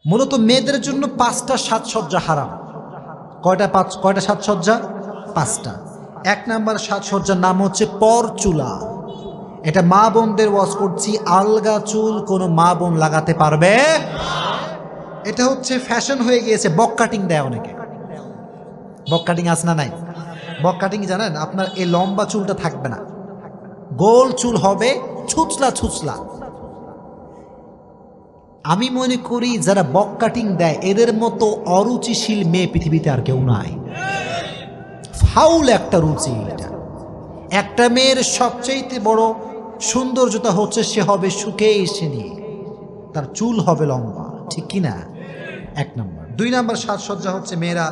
মূলত মেয়েদের জন্য 5টা সাজসজ্জা হারাম। কয়টা সাজসজ্জা? 5টা। 1 নাম্বার সাজসজ্জার নাম হচ্ছে পরচুলা। এটা মা বোনদের ওয়াজ করছি, আলগা চুল কোনো মা বোন লাগাতে পারবে। এটা হচ্ছে ফ্যাশন হয়ে গিয়েছে, বক কাটিং দেয় অনেকে। বক কাটিং আছে না নাই? বক কাটিং জানেন? আপনার এই লম্বা চুলটা থাকবে না, গোল চুল হবে, ছুচলা ছুচলা। আমি মনে করি যারা বক কাটিং দেয় এদের মতো অরুচিশীল মেয়ে পৃথিবীতে আর কেউ নাই। ফাউল একটা রুচি এটা। একটা মেয়ের সবচেয়ে বড় সৌন্দর্যতা হচ্ছে সে হবে সুখে এসে নিয়ে, তার চুল হবে লম্বা, ঠিক কি না? 1 নম্বর। 2 নম্বর সাজসজ্জা হচ্ছে মেয়েরা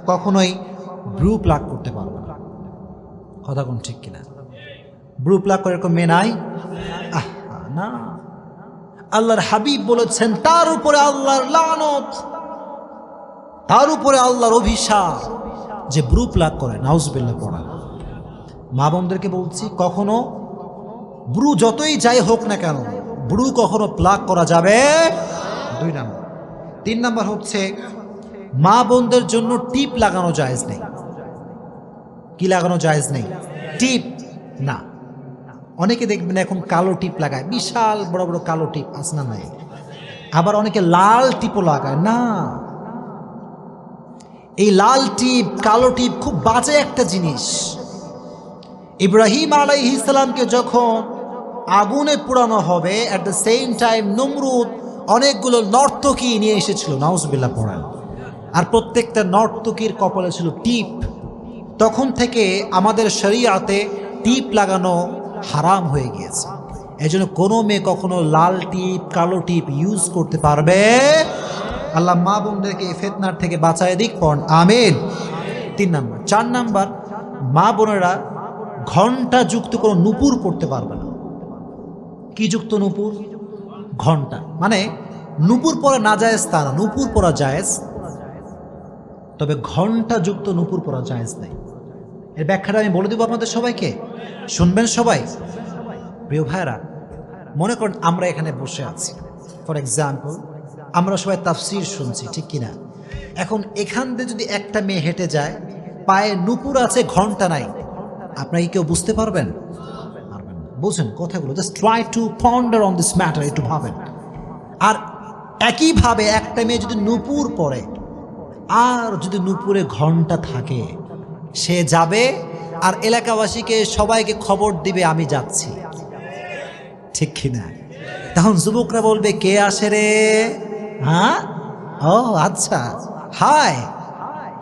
কখনোই ব্রু প্লাগ করতে পারবে না। কথা কোন ঠিক কিনা? ব্রু প্লাগ করে এরকম মেয়ে নাই? না, আল্লাহর হাবিব বলেছেন তার উপরে আল্লাহর লানত, তার উপরে আল্লাহর অভিশাপ যে ব্রু প্লাগ করে। নাউজুবিল্লাহ পড়া। মা বোনদেরকে বলছি, কখনো ব্রু যতই যাই হোক না কেন, ব্রু কখনো প্লাগ করা যাবে। 2 নম্বর। 3 নম্বর হচ্ছে মা বোনদের জন্য টিপ লাগানো জায়েজ নেই। কি লাগানো জায়েজ নেই? টিপ না। অনেকে দেখবেন এখন কালো টিপ লাগায়, বিশাল বড় বড় কালো টিপ, আসনা নাই। আবার অনেকে লাল টিপও লাগায়। না, এই লাল টিপ কালো টিপ খুব বাজে একটা জিনিস। ইব্রাহিম আলাইহিস সালামকে যখন আগুনে পোড়ানো হবে, অ্যাট দ্য সেম টাইম নমরুদ অনেকগুলো নর্তকী নিয়ে এসেছিল, নাউজুবিল্লাহ পড়েন। আর প্রত্যেকটা নর্তকীর কপালে ছিল টিপ। তখন থেকে আমাদের শরীয়তে টিপ লাগানো হারাম হয়ে গিয়েছে। এই জন্য কোনো মেয়ে কখনো লাল টিপ কালো টিপ ইউজ করতে পারবে। আল্লাহ মা বোনদেরকে এই ফিতনার থেকে বাঁচায় দিক, পড় আমিন। 3 নম্বর। 4 নম্বর, মা বোনেরা ঘণ্টা যুক্ত কোনো নূপুর পড়তে পারবে না। কি যুক্ত নূপুর? ঘণ্টা। মানে নূপুর পরা না জায়েজ তা না, নূপুর পরা জায়েজ, তবে ঘণ্টা যুক্ত নূপুর পরা জায়েজ নেই। এর ব্যাখ্যাটা আমি বলে দেবো আপনাদের সবাইকে, শুনবেন সবাই। প্রিয় ভাইরা, মনে করেন আমরা এখানে বসে আছি, ফর এক্সাম্পল আমরা সবাই তাফসীর শুনছি, ঠিক কিনা? এখন এখান দিয়ে যদি একটা মেয়ে হেঁটে যায়, পায়ে নূপুর আছে, ঘণ্টা নাই, আপনারা কি কেউ বুঝতে পারবেন? পারবেন না। বুঝেন কথাগুলো? Just try to ponder on this matter, একটু ভাবেন। আর একইভাবে একটা মেয়ে যদি নূপুর পরে আর যদি নূপুরে ঘণ্টা থাকে, সে যাবে আর এলাকাবাসীকে সবাইকে খবর দিবে আমি যাচ্ছি, ঠিক কিনা? তখন যুবকরা বলবে কে আসে রে? হ্যাঁ, ও আচ্ছা, হাই,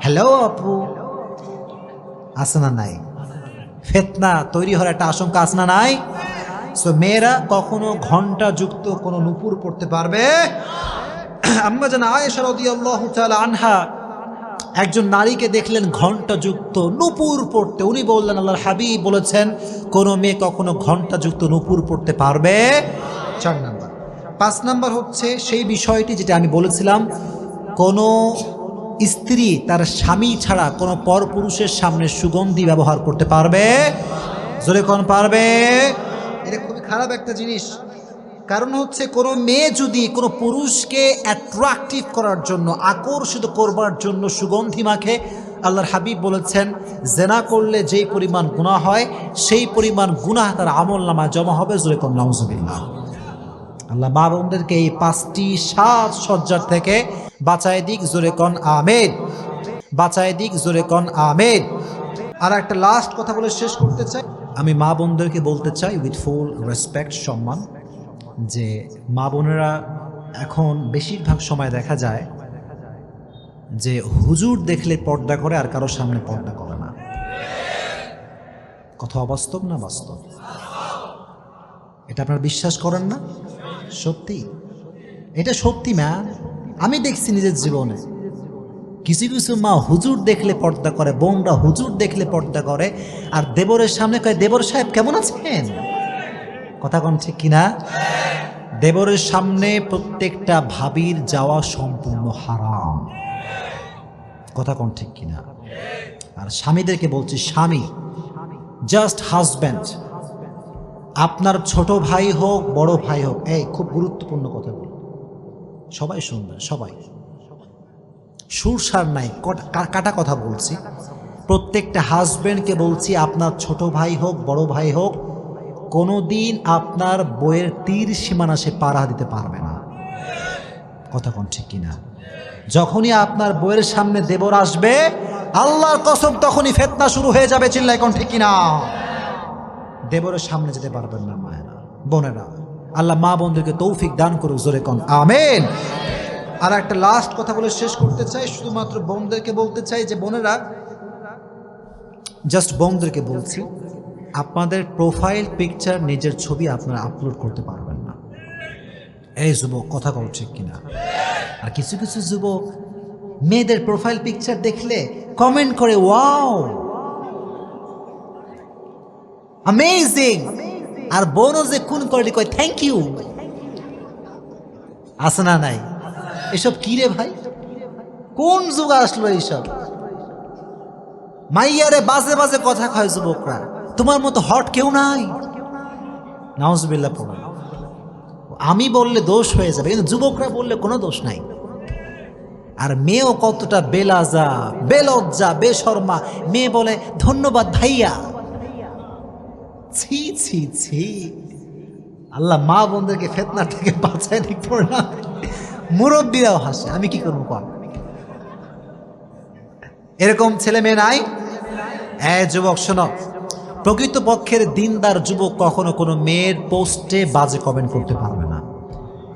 হ্যালো আপু। আছে না নাই? ফিতনা তৈরি হওয়ার একটা আশঙ্কা আছে না নাই? সো মেয়েরা কখনো ঘণ্টা যুক্ত কোনো নূপুর পড়তে পারবে। আম্মা জান আয়েশা রাদিয়াল্লাহু তাআলা আনহা একজন নারীকে দেখলেন ঘণ্টা যুক্ত নূপুর পড়তে। উনি বললেন আল্লাহর হাবিব বলেছেন কোনো মেয়ে কখনো ঘণ্টা যুক্ত নূপুর পড়তে পারবে। 4 নাম্বার। 5 নাম্বার হচ্ছে সেই বিষয়টি যেটা আমি বলেছিলাম, কোনো স্ত্রী তার স্বামী ছাড়া কোনো পরপুরুষের সামনে সুগন্ধি ব্যবহার করতে পারবে। জোরে কোন পারবে? এটা খুবই খারাপ একটা জিনিস। কারণ হচ্ছে কোনো মেয়ে যদি কোনো পুরুষকে অ্যাট্রাকটিভ করার জন্য, আকর্ষিত করবার জন্য সুগন্ধি মাখে, আল্লাহর হাবিব বলেছেন জেনা করলে যেই পরিমাণ গুনাহ হয় সেই পরিমাণ গুনাহ তার আমলনামায় জমা হবে। জোরে কোন নাউজুবিল্লাহ। আল্লাহ মা বোনদেরকে এই 5টি সাজসজ্জার থেকে বাঁচায় দিক। জোরে কোন আমিন। বাঁচায় দিক। জোরে কোন আমিন। আর একটা লাস্ট কথা বলে শেষ করতে চাই। আমি মা বোনদেরকে বলতে চাই উইথ ফুল রেসপেক্ট, সম্মান, যে মা বোনেরা এখন বেশিরভাগ সময় দেখা যায় যে হুজুর দেখলে পর্দা করে আর কারো সামনে পর্দা করে না। কথা অবাস্তব না বাস্তব? এটা আপনারা বিশ্বাস করেন না? সত্যি, এটা সত্যি ম্যাম। আমি দেখছি নিজের জীবনে কিছু কিছু মা হুজুর দেখলে পর্দা করে, বোনরা হুজুর দেখলে পর্দা করে, আর দেবরের সামনে কয় দেবর সাহেব কেমন আছেন। কথা কোন ঠিক কিনা? দেবরের সামনে প্রত্যেকটা ভাবির যাওয়া সম্পূর্ণ হারাম। কথা কোন ঠিক কিনা? আর স্বামীদেরকে বলছি, স্বামী জাস্ট হাজব্যান্ড, আপনার ছোট ভাই হোক বড় ভাই হোক, এই খুব গুরুত্বপূর্ণ কথা বল, সবাই শুনবেন, সবাই সুরসার নাই, কাটা কথা বলছি। প্রত্যেকটা হাজব্যান্ডকে বলছি, আপনার ছোট ভাই হোক বড় ভাই হোক, কোনোদিন আপনার বইয়ের তীর সীমানা সে পাড়া দিতে পারবে না। কথা কোন ঠিক কিনা? যখনই আপনার বইয়ের সামনে দেবর আসবে, আল্লাহর কসম তখনই ফিতনা শুরু হয়ে যাবে। চিল্লায় কোন ঠিক কিনা? দেবরের সামনে যেতে পারবেন না মায়েরা, বোনেরা। আল্লাহ মা বোনদেরকে তৌফিক দান করুক, জোরে কোন আমিন। আর একটা লাস্ট কথা বলে শেষ করতে চাই, শুধুমাত্র বোনদেরকে বলতে চাই যে বোনেরা, জাস্ট বোনদেরকে বলছি, আপনাদের প্রোফাইল পিকচার নিজের ছবি আপনারা আপলোড করতে পারবেন না। এই যুবক, কথা বল ঠিক কিনা? আর কিছু কিছু যুবক মেয়েদের প্রোফাইল পিকচার দেখলে কমেন্ট করে, ওয়াও অ্যামেজিং, আর বোনও যে কোন করে কয় থ্যাংক ইউ। আছে না নাই? এসব কি রে ভাই, কোন যুগ আসলো এইসব? মাইয়ারে বাজে বাজে কথা কয় যুবকরা, তোমার মতো হট কেউ নাই। নাউজুবিল্লাহ পড়া। আমি বললে দোষ হয়ে যাবে, কিন্তু যুবকরা বললে কোনো দোষ নাই। আর মেয়েও কতটা বেলাজা, বেলজ্জা, বেশর্মা। মেয়ে বলে ধন্যবাদ ভাইয়া। ছি ছি ছি। আল্লাহ মা বোনদেরকে ফিতনা থেকে বাঁচায় দিক না। মুরব্বীরাও হাসে, আমি কি করবো কর? এরকম ছেলে মেয়ে নাই? যুবক শোনো, প্রকৃত পক্ষের দিনদার যুবক কখনো কোনো মেয়ের পোস্টে বাজে কমেন্ট করতে পারবে না।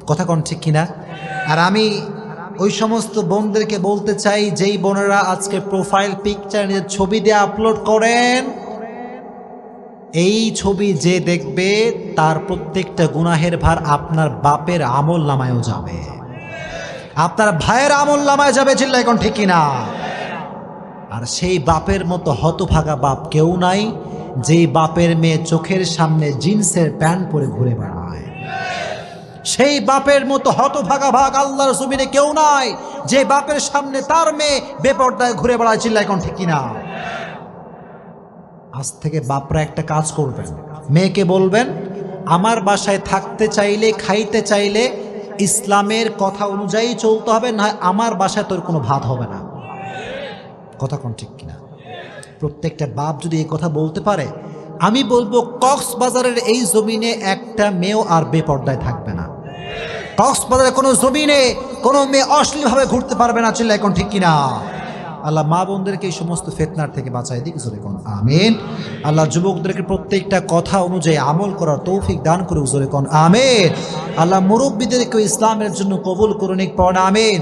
কথা কোন ঠিক কিনা? আর আমি ওই সমস্ত বোনদেরকে বলতে চাই, যেই বোনেরা আজকে প্রোফাইল পিকচার নিজের ছবি দিয়ে আপলোড করেন, এই ছবি যে দেখবে তার প্রত্যেকটা গুনাহের ভার আপনার বাপের আমল নামায়ও যাবে, আপনার ভাইয়ের আমল নামায় যাবে। চিল্লাই কোন ঠিক কিনা? আর সেই বাপের মতো হতভাগা বাপ কেউ নাই, যেই বাপের মেয়ে চোখের সামনে জিন্সের প্যান্ট পরে ঘুরে বেড়ায়। সেই বাপের মতো হতভাগা ভাগ আল্লাহর জমিনে কেউ নাই, যে বাপের সামনে তার মেয়ে বেপরদায় ঘুরে বেড়ায়। চিল্লাই কোন ঠিক কিনা? আজ থেকে বাপরা একটা কাজ করবেন, মেয়েকে বলবেন, আমার বাসায় থাকতে চাইলে, খাইতে চাইলে ইসলামের কথা অনুযায়ী চলতে হবে, না আমার বাসায় তোর কোনো ভাত হবে না। কথা কোন ঠিক কিনা? প্রত্যেকটা বাপ যদি এই কথা বলতে পারে, আমি বলবো কক্সবাজারের এই জমিনে একটা মেয়েও আর বেপর্দায় থাকবে না। কক্সবাজারের কোনো জমিনে কোনো মেয়ে অশ্লীলভাবে ঘুরতে পারবে না। চিল্লায় কোন ঠিক কিনা? আল্লাহ মা বোনদেরকে এই সমস্ত ফিতনার থেকে বাঁচাই দিক, জোরে কোন আমিন। আল্লাহ যুবকদেরকে প্রত্যেকটা কথা অনুযায়ী আমল করার তৌফিক দান করুক, জোরে কোন আমিন। আল্লাহ মুরব্বীদেরকে ইসলামের জন্য কবুল করুন, পড়ুন আমিন।